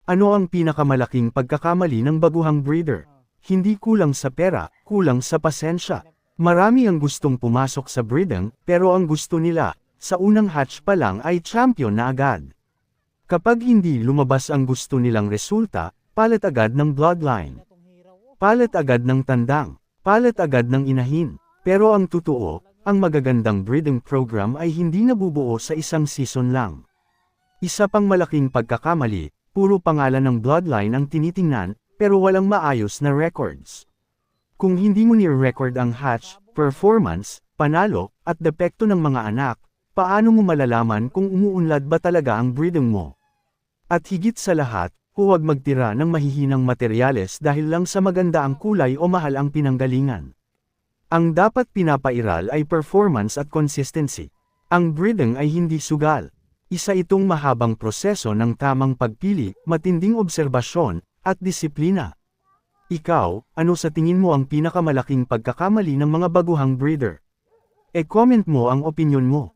Ano ang pinakamalaking pagkakamali ng baguhang breeder? Hindi kulang sa pera, kulang sa pasensya. Marami ang gustong pumasok sa breeding, pero ang gusto nila, sa unang hatch pa lang ay champion na agad. Kapag hindi lumabas ang gusto nilang resulta, palit agad ng bloodline. Palit agad ng tandang. Palit agad ng inahin. Pero ang totoo, ang magagandang breeding program ay hindi nabubuo sa isang season lang. Isa pang malaking pagkakamali, puro pangalan ng bloodline ang tinitingnan, pero walang maayos na records. Kung hindi mo ni-record ang hatch, performance, panalo, at depekto ng mga anak, paano mo malalaman kung umuunlad ba talaga ang breeding mo? At higit sa lahat, huwag magtira ng mahihinang materyales dahil lang sa maganda ang kulay o mahal ang pinanggalingan. Ang dapat pinapairal ay performance at consistency. Ang breeding ay hindi sugal. Isa itong mahabang proseso ng tamang pagpili, matinding obserbasyon, at disiplina. Ikaw, ano sa tingin mo ang pinakamalaking pagkakamali ng mga baguhang breeder? E-comment mo ang opinyon mo.